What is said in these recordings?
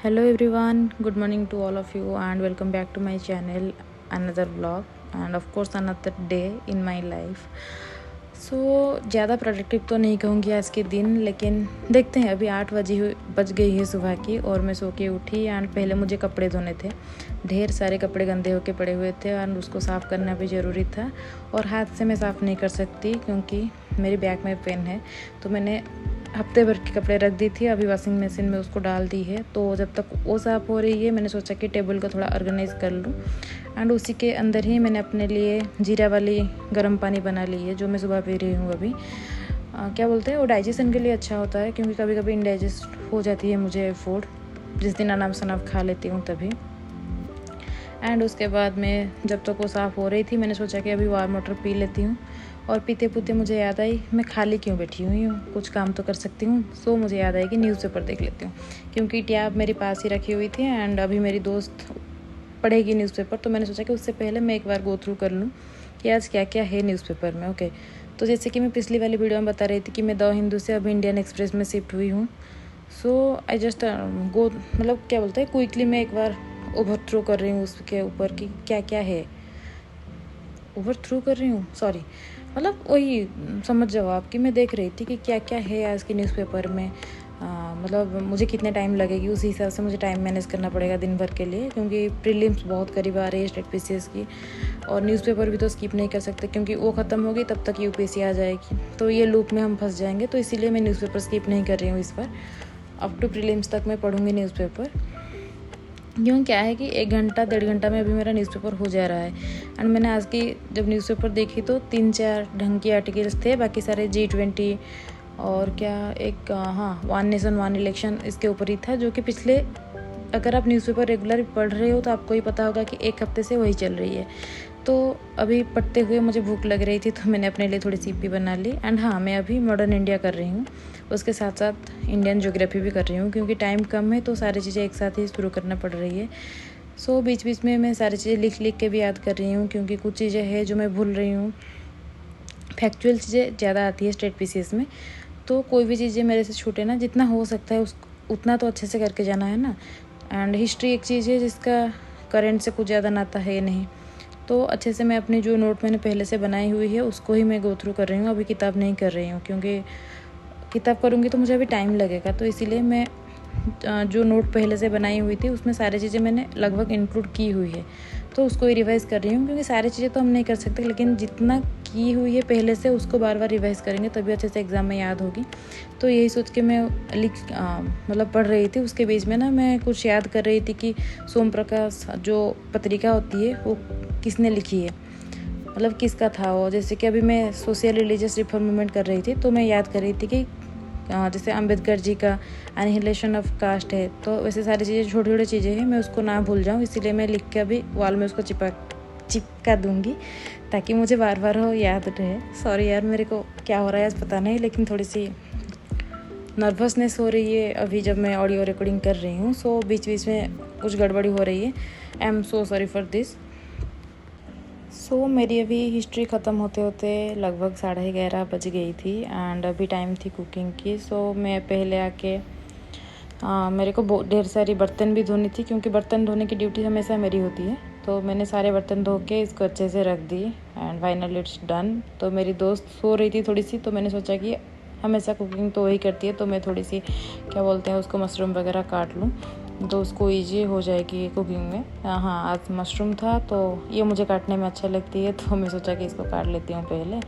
Hello everyone, good morning to all of you and welcome back to my channel, another vlog and of course another day in my life. ज़्यादा productive तो नहीं कहूँगी आज के दिन, लेकिन देखते हैं। अभी 8 बज गई है सुबह की और मैं सो के उठी एंड पहले मुझे कपड़े धोने थे। ढेर सारे कपड़े गंदे होके पड़े हुए थे एंड उसको साफ़ करना भी ज़रूरी था और हाथ से मैं साफ़ नहीं कर सकती क्योंकि मेरी बैक में पेन है। तो मैंने हफ्ते भर के कपड़े रख दी थी, अभी वॉशिंग मशीन में उसको डाल दी है। तो जब तक वो साफ़ हो रही है मैंने सोचा कि टेबल को थोड़ा ऑर्गेनाइज़ कर लूँ एंड उसी के अंदर ही मैंने अपने लिए जीरा वाली गर्म पानी बना ली है जो मैं सुबह पी रही हूँ अभी। क्या बोलते हैं, वो डाइजेशन के लिए अच्छा होता है क्योंकि कभी कभी इनडाइजेस्ट हो जाती है मुझे फूड, जिस दिन अनाप शनाप खा लेती हूँ तभी। एंड उसके बाद में जब तक वो साफ़ हो रही थी मैंने सोचा कि अभी वार्म वाटर पी लेती हूँ और पीते पूते मुझे याद आई मैं खाली क्यों बैठी हुई हूँ, कुछ काम तो कर सकती हूँ। सो मुझे याद आई कि न्यूज़पेपर देख लेती हूँ क्योंकि टैब मेरे पास ही रखी हुई थी एंड अभी मेरी दोस्त पढ़ेगी न्यूज़पेपर। तो मैंने सोचा कि उससे पहले मैं एक बार गो थ्रू कर लूँ कि आज क्या क्या है न्यूज़पेपर में। ओके, तो जैसे कि मैं पिछली वाली वीडियो में बता रही थी कि मैं द हिंदू से अभी इंडियन एक्सप्रेस में शिफ्ट हुई हूँ। सो आई जस्ट गो मतलब क्या बोलते हैं, क्विकली मैं एक बार ओवर थ्रू कर रही हूँ उसके ऊपर कि क्या क्या है। ओवर थ्रू कर रही हूँ, सॉरी, मतलब वही समझ जाओ आप कि मैं देख रही थी कि क्या क्या है आज के न्यूज़पेपर में। मतलब मुझे कितने टाइम लगेगी उसी हिसाब से मुझे टाइम मैनेज करना पड़ेगा दिन भर के लिए क्योंकि प्रीलिम्स बहुत करीब आ रही है स्टेट पीसीएस की और न्यूज़पेपर भी तो स्किप नहीं कर सकते क्योंकि वो ख़त्म होगी तब तक यूपीएससी आ जाएगी। तो ये लूप में हम फंस जाएंगे, तो इसीलिए मैं न्यूज़पेपर स्किप नहीं कर रही हूँ इस बार। अप टू प्रीलिम्स तक मैं पढ़ूँगी न्यूज़पेपर। यूँ क्या है कि 1-1.5 घंटा में अभी मेरा न्यूज़पेपर हो जा रहा है एंड मैंने आज की जब न्यूज़पेपर देखी तो 3-4 ढंग के आर्टिकल्स थे, बाकी सारे G20 और क्या एक वन नेशन वन इलेक्शन इसके ऊपर ही था, जो कि पिछले अगर आप न्यूज़पेपर रेगुलर पढ़ रहे हो तो आपको ही पता होगा कि एक हफ्ते से वही चल रही है। तो अभी पढ़ते हुए मुझे भूख लग रही थी तो मैंने अपने लिए थोड़ी सी पी बना ली एंड मैं अभी मॉडर्न इंडिया कर रही हूँ, उसके साथ साथ इंडियन ज्योग्राफी भी कर रही हूँ क्योंकि टाइम कम है तो सारी चीज़ें एक साथ ही शुरू करना पड़ रही है। सो बीच बीच में मैं सारी चीज़ें लिख लिख के भी याद कर रही हूँ क्योंकि कुछ चीज़ें हैं जो मैं भूल रही हूँ। फैक्चुअल चीज़ें ज़्यादा आती है स्टेट पीसीएस में, तो कोई भी चीज़ें मेरे से छूटे ना, जितना हो सकता है उतना तो अच्छे से करके जाना है ना। एंड हिस्ट्री एक चीज़ है जिसका करंट से कुछ ज़्यादा नाता है नहीं, तो अच्छे से मैं अपनी जो नोट मैंने पहले से बनाई हुई है उसको ही मैं गो थ्रू कर रही हूँ। अभी किताब नहीं कर रही हूँ क्योंकि किताब करूँगी तो मुझे अभी टाइम लगेगा, तो इसीलिए मैं जो नोट पहले से बनाई हुई थी उसमें सारी चीज़ें मैंने लगभग इंक्लूड की हुई है, तो उसको ही रिवाइज़ कर रही हूँ क्योंकि सारी चीज़ें तो हम नहीं कर सकते, लेकिन जितना की हुई है पहले से उसको बार बार रिवाइज़ करेंगे तभी अच्छे से एग्ज़ाम में याद होगी। तो यही सोच के मैं मतलब पढ़ रही थी। उसके बीच में ना मैं कुछ याद कर रही थी कि सोम प्रकाश जो पत्रिका होती है वो किसने लिखी है, मतलब किसका था वो। जैसे कि अभी मैं सोशल रिलीजियस रिफॉर्म मूवमेंट कर रही थी तो मैं याद कर रही थी कि जैसे अम्बेडकर जी का एनिहिलेशन ऑफ कास्ट है, तो वैसे सारी चीज़ें छोटी छोटी चीज़ें हैं, मैं उसको ना भूल जाऊँ इसीलिए मैं लिख के अभी वॉल में उसको चिपका दूँगी ताकि मुझे बार बार हो याद रहे। सॉरी यार, मेरे को क्या हो रहा है आज पता नहीं, लेकिन थोड़ी सी नर्वसनेस हो रही है अभी जब मैं ऑडियो रिकॉर्डिंग कर रही हूँ। सो बीच बीच में कुछ गड़बड़ी हो रही है, I am so sorry for this. So मेरी अभी हिस्ट्री ख़त्म होते होते लगभग 11:30 बज गई थी एंड अभी टाइम थी कुकिंग की। सो मैं पहले आके मेरे को ढेर सारी बर्तन भी धोनी थी क्योंकि बर्तन धोने की ड्यूटी हमेशा मेरी होती है। तो मैंने सारे बर्तन धो के इसको अच्छे से रख दी एंड फाइनली इट्स डन। तो मेरी दोस्त सो रही थी थोड़ी सी, तो मैंने सोचा कि हमेशा कुकिंग तो वही करती है तो मैं थोड़ी सी क्या बोलते हैं उसको मशरूम वगैरह काट लूँ तो उसको ईजी हो जाएगी कुकिंग में। आज मशरूम था तो ये मुझे काटने में अच्छा लगती है तो मैं सोचा कि इसको काट लेती हूँ पहले।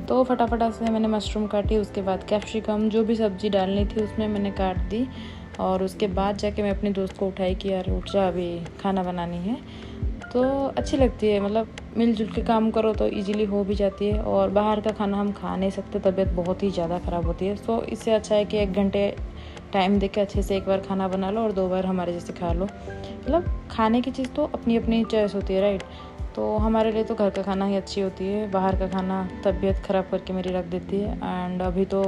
तो फटाफट से मैंने मशरूम काटी, उसके बाद कैप्सिकम जो भी सब्ज़ी डालनी थी उसमें मैंने काट दी और उसके बाद जाके मैं अपनी दोस्त को उठाई कि यार उठ जा अभी खाना बनानी है। तो अच्छी लगती है, मतलब मिलजुल के काम करो तो इजीली हो भी जाती है और बाहर का खाना हम खा नहीं सकते, तबीयत बहुत ही ज़्यादा ख़राब होती है। सो इससे अच्छा है कि 1 घंटे टाइम दे के अच्छे से एक बार खाना बना लो और 2 बार हमारे जैसे खा लो। मतलब खाने की चीज़ तो अपनी अपनी चॉइस होती है, राइट। तो हमारे लिए तो घर का खाना ही अच्छी होती है, बाहर का खाना तबीयत ख़राब करके मेरी रख देती है। एंड अभी तो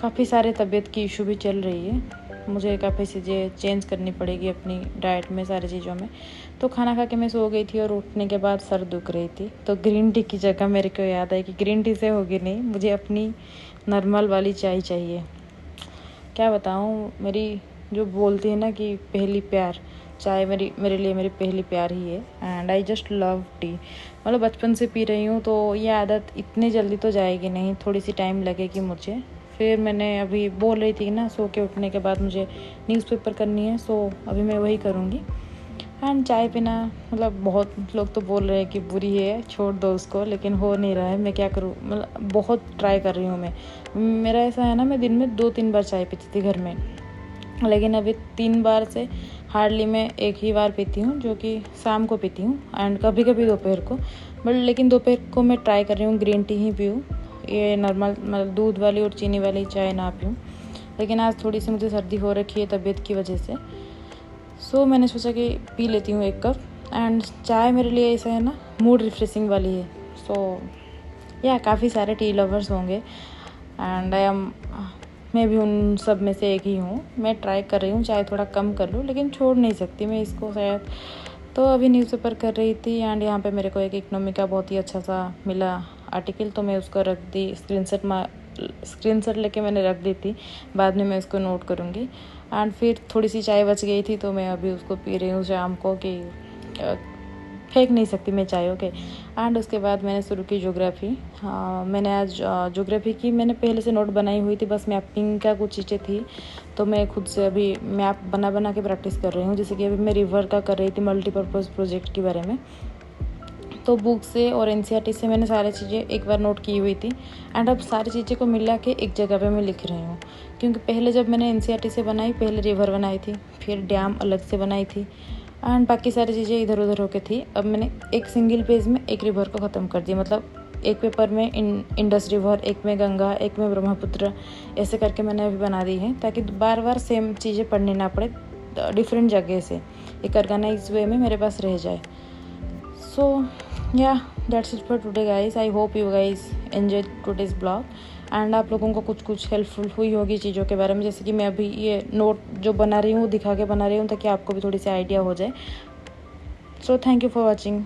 काफ़ी सारे तबीयत की इशू भी चल रही है, मुझे काफ़ी चीज़ें चेंज करनी पड़ेगी अपनी डाइट में, सारी चीज़ों में। तो खाना खा के मैं सो गई थी और उठने के बाद सर दुख रही थी, तो ग्रीन टी की जगह मेरे को याद आई कि ग्रीन टी से होगी नहीं, मुझे अपनी नॉर्मल वाली चाय चाहिए। क्या बताऊँ, मेरी जो बोलती है ना कि पहली प्यार, चाय मेरे लिए मेरी पहली प्यार ही है। And I just love T, मतलब बचपन से पी रही हूँ, तो ये आदत इतनी जल्दी तो जाएगी नहीं, थोड़ी सी टाइम लगेगी मुझे। फिर मैंने अभी बोल रही थी ना, सो के उठने के बाद मुझे न्यूज़पेपर करनी है, सो अभी मैं वही करूँगी। एंड चाय पीना, मतलब बहुत लोग तो बोल रहे हैं कि बुरी है, छोड़ दो उसको, लेकिन हो नहीं रहा है, मैं क्या करूँ। मतलब बहुत ट्राई कर रही हूँ मैं। मेरा ऐसा है ना, मैं दिन में 2-3 बार चाय पीती थी घर में, लेकिन अभी 3 बार से हार्डली मैं एक ही बार पीती हूँ, जो कि शाम को पीती हूँ एंड कभी कभी दोपहर को। बट लेकिन दोपहर को मैं ट्राई कर रही हूँ ग्रीन टी ही पीऊँ, ये नॉर्मल मतलब दूध वाली और चीनी वाली चाय ना पीऊँ। लेकिन आज थोड़ी सी मुझे सर्दी हो रखी है तबीयत की वजह से, सो मैंने सोचा कि पी लेती हूँ एक कप। एंड चाय मेरे लिए ऐसा है ना, मूड रिफ्रेशिंग वाली है। सो या काफ़ी सारे टी लवर्स होंगे एंड मैं भी उन सब में से एक ही हूँ। मैं ट्राई कर रही हूँ चाय थोड़ा कम कर लूँ, लेकिन छोड़ नहीं सकती मैं इसको शायद। तो अभी न्यूज़पेपर कर रही थी एंड यहाँ पे मेरे को एक इकोनॉमी का बहुत ही अच्छा सा मिला आर्टिकल, तो मैं उसको रख दी, स्क्रीनशॉट लेके मैंने रख दी थी, बाद में मैं उसको नोट करूँगी। एंड फिर थोड़ी सी चाय बच गई थी, तो मैं अभी उसको पी रही हूँ शाम को, कि फेंक नहीं सकती मैं चाय। ओके। एंड उसके बाद मैंने शुरू की ज्योग्राफी। मैंने आज ज्योग्राफी की, मैंने पहले से नोट बनाई हुई थी, बस मैपिंग का कुछ चीज़ें थी, तो मैं खुद से अभी मैप बना के प्रैक्टिस कर रही हूँ। जैसे कि अभी मैं रिवर का कर रही थी, मल्टीपर्पज़ प्रोजेक्ट के बारे में, तो बुक से और एनसीईआरटी से मैंने सारी चीज़ें एक बार नोट की हुई थी। एंड अब सारी चीज़ें को मिला के एक जगह पे मैं लिख रही हूँ, क्योंकि पहले जब मैंने एनसीईआरटी से बनाई, पहले रिवर बनाई थी, फिर डैम अलग से बनाई थी एंड बाकी सारी चीज़ें इधर उधर होके थी। अब मैंने एक सिंगल पेज में एक रिवर को ख़त्म कर दिया, मतलब एक पेपर में इंडस रिवर, एक में गंगा, एक में ब्रह्मपुत्र, ऐसे करके मैंने अभी बना दी है, ताकि बार बार सेम चीज़ें पढ़नी ना पड़े, डिफरेंट जगह से एक ऑर्गेनाइज वे में मेरे पास रह जाए। So yeah, that's it for today guys. I hope you guys enjoyed today's blog and आप लोगों को कुछ हेल्पफुल हुई होगी चीज़ों के बारे में। जैसे कि मैं अभी ये नोट जो बना रही हूँ, दिखा के बना रही हूँ, ताकि आपको भी थोड़ी सी आइडिया हो जाए। So thank you for watching.